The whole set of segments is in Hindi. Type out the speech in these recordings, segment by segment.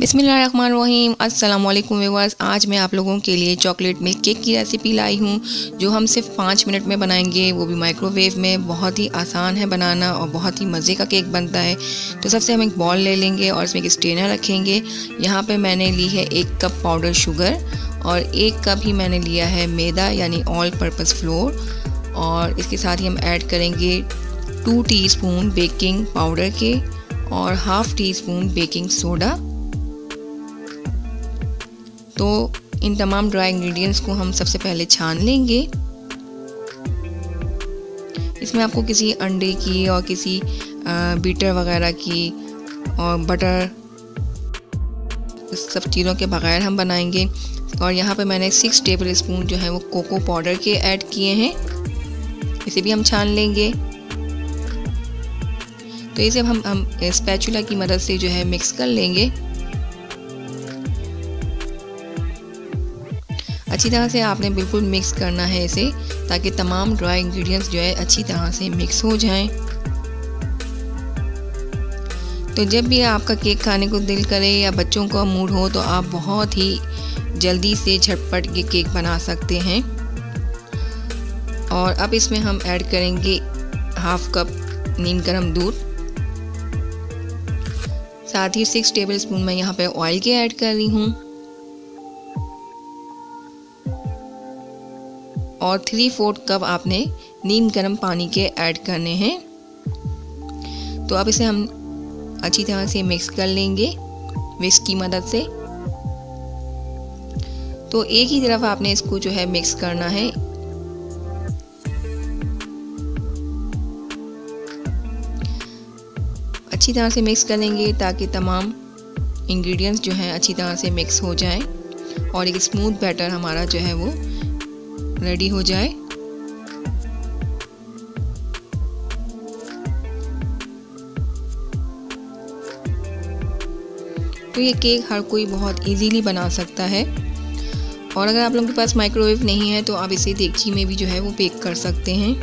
बिस्मिल्लाहिर्रहमानिर्रहीम। अस्सलाम वालेकुम व्यूअर्स। आज मैं आप लोगों के लिए चॉकलेट मिल्क केक की रेसिपी लाई हूँ, जो हम सिर्फ 5 मिनट में बनाएंगे, वो भी माइक्रोवेव में। बहुत ही आसान है बनाना और बहुत ही मज़े का केक बनता है। तो सबसे हम एक बॉल ले लेंगे और इसमें एक स्ट्रेनर रखेंगे। यहाँ पे मैंने ली है 1 कप पाउडर शुगर और 1 कप ही मैंने लिया है मैदा यानी ऑल पर्पज़ फ्लोर। और इसके साथ ही हम ऐड करेंगे 2 टीस्पून बेकिंग पाउडर के और half tea spoon baking soda. तो इन तमाम ड्राई इंग्रेडिएंट्स को हम सबसे पहले छान लेंगे। इसमें आपको किसी अंडे की और किसी बीटर वगैरह की और बटर, सब चीज़ों के बगैर हम बनाएंगे। और यहाँ पे मैंने 6 टेबल स्पून जो है वो कोको पाउडर के ऐड किए हैं। इसे भी हम छान लेंगे। तो इसे हम स्पैचुला की मदद से जो है मिक्स कर लेंगे। अच्छी तरह से आपने बिल्कुल मिक्स करना है इसे, ताकि तमाम ड्राई इंग्रेडिएंट्स जो है अच्छी तरह से मिक्स हो जाएं। तो जब भी आपका केक खाने को दिल करे या बच्चों का मूड हो, तो आप बहुत ही जल्दी से झटपट ये केक बना सकते हैं। और अब इसमें हम ऐड करेंगे हाफ कप नीम गर्म दूध। साथ ही 6 टेबल स्पून मैं यहाँ पे ऑयल के ऐड कर रही हूँ और 3/4 कप आपने नीम गर्म पानी के ऐड करने हैं। तो अब इसे हम अच्छी तरह से मिक्स कर लेंगे विस्क की मदद से। तो एक ही तरफ आपने इसको जो है मिक्स करना है। अच्छी तरह से मिक्स करेंगे ताकि तमाम इंग्रेडिएंट्स जो हैं अच्छी तरह से मिक्स हो जाएं और एक स्मूथ बैटर हमारा जो है वो रेडी हो जाए। तो ये केक हर कोई बहुत इजीली बना सकता है। और अगर आप लोगों के पास माइक्रोवेव नहीं है तो आप इसे देगची में भी जो है वो बेक कर सकते हैं।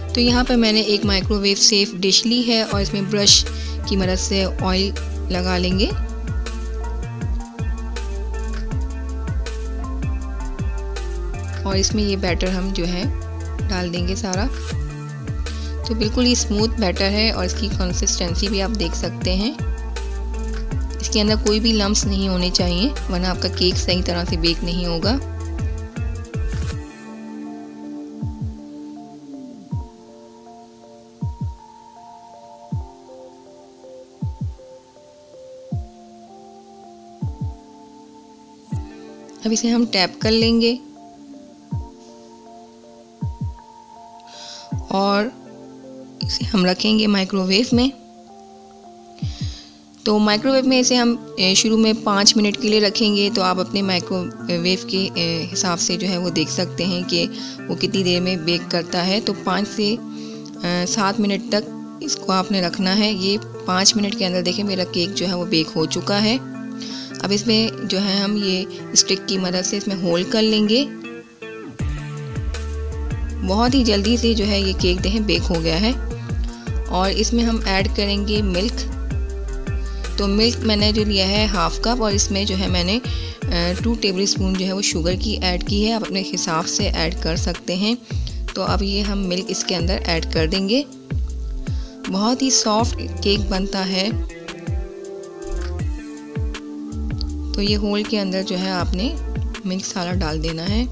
तो यहाँ पर मैंने एक माइक्रोवेव सेफ डिश ली है और इसमें ब्रश की मदद से ऑयल लगा लेंगे। और इसमें ये बैटर हम जो है डाल देंगे सारा। तो बिल्कुल ही स्मूथ बैटर है और इसकी कंसिस्टेंसी भी आप देख सकते हैं। इसके अंदर कोई भी लम्प्स नहीं होने चाहिए, वरना आपका केक सही तरह से बेक नहीं होगा। अब इसे हम टैप कर लेंगे और इसे हम रखेंगे माइक्रोवेव में। तो माइक्रोवेव में इसे हम शुरू में 5 मिनट के लिए रखेंगे। तो आप अपने माइक्रोवेव के हिसाब से जो है वो देख सकते हैं कि वो कितनी देर में बेक करता है। तो 5 से 7 मिनट तक इसको आपने रखना है। ये 5 मिनट के अंदर देखें मेरा केक जो है वो बेक हो चुका है। अब इसमें जो है हम ये स्टिक की मदद से इसमें होल कर लेंगे। बहुत ही जल्दी से जो है ये केक देखें बेक हो गया है। और इसमें हम ऐड करेंगे मिल्क। तो मिल्क मैंने जो लिया है हाफ कप और इसमें जो है मैंने 2 टेबल स्पून जो है वो शुगर की ऐड की है। आप अपने हिसाब से ऐड कर सकते हैं। तो अब ये हम मिल्क इसके अंदर ऐड कर देंगे। बहुत ही सॉफ्ट केक बनता है। तो ये होल के अंदर जो है आपने मिल्क सारा डाल देना है।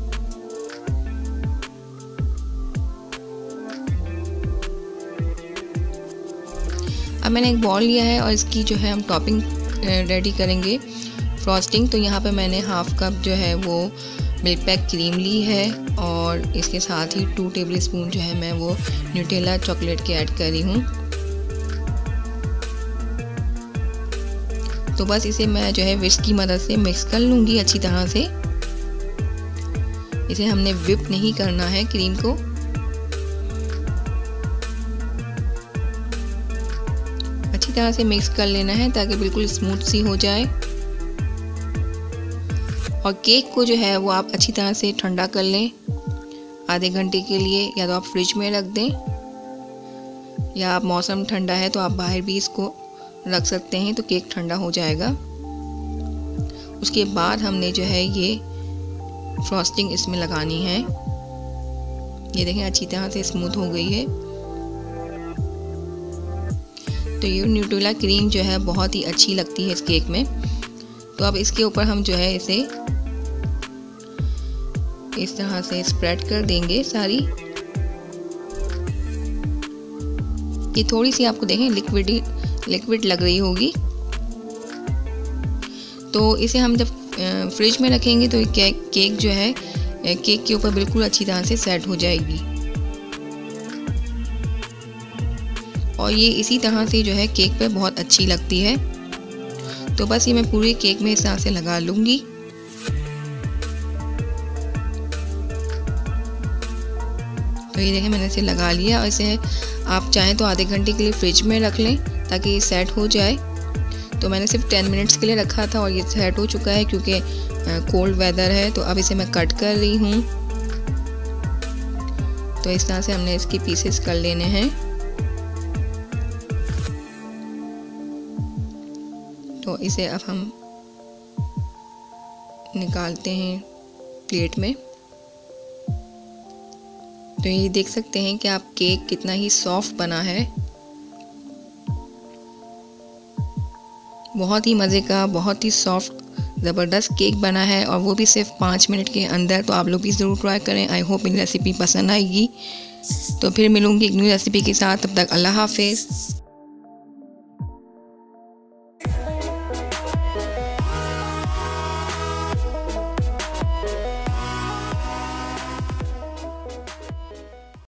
अब मैंने एक बॉल लिया है और इसकी जो है हम टॉपिंग रेडी करेंगे, फ्रॉस्टिंग। तो यहाँ पे मैंने हाफ कप जो है वो मिल्क पैक क्रीम ली है और इसके साथ ही 2 टेबल स्पून जो है मैं वो न्यूटेला चॉकलेट के ऐड कर रही हूँ। तो बस इसे मैं जो है विस्क की मदद से मिक्स कर लूँगी अच्छी तरह से। इसे हमने व्हिप नहीं करना है क्रीम को। अच्छी तरह से मिक्स कर लेना है ताकि बिल्कुल स्मूथ सी हो जाए। और केक को जो है वो आप अच्छी तरह से ठंडा कर लें आधे घंटे के लिए, या तो आप फ्रिज में रख दें या आप मौसम ठंडा है तो आप बाहर भी इसको रख सकते हैं तो केक ठंडा हो जाएगा। उसके बाद हमने जो है ये फ्रॉस्टिंग इसमें लगानी है। ये देखें अच्छी तरह से स्मूथ हो गई है। तो ये न्यूट्रेला क्रीम जो है बहुत ही अच्छी लगती है इस केक में। तो अब इसके ऊपर हम जो है इसे इस तरह से स्प्रेड कर देंगे सारी। ये थोड़ी सी आपको देखें लिक्विड लग रही होगी। तो इसे हम जब फ्रिज में रखेंगे तो केक जो है केक के ऊपर बिल्कुल अच्छी तरह से सेट हो जाएगी। और ये इसी तरह से जो है केक पे बहुत अच्छी लगती है। तो बस ये मैं पूरे केक में इस तरह से लगा लूँगी। तो ये देखें मैंने इसे लगा लिया। और इसे आप चाहें तो आधे घंटे के लिए फ्रिज में रख लें ताकि ये सेट हो जाए। तो मैंने सिर्फ 10 मिनट्स के लिए रखा था और ये सेट हो चुका है क्योंकि कोल्ड वेदर है। तो अब इसे मैं कट कर रही हूँ। तो इस तरह से हमने इसकी पीसेस कर लेने हैं। तो इसे अब हम निकालते हैं प्लेट में। तो ये देख सकते हैं कि आप केक कितना ही सॉफ्ट बना है। बहुत ही मज़े का, बहुत ही सॉफ्ट ज़बरदस्त केक बना है और वो भी सिर्फ 5 मिनट के अंदर। तो आप लोग भी ज़रूर ट्राई करें। आई होप मेरी रेसिपी पसंद आएगी। तो फिर मिलूँगी एक न्यू रेसिपी के साथ। तब तक अल्लाह हाफिज़।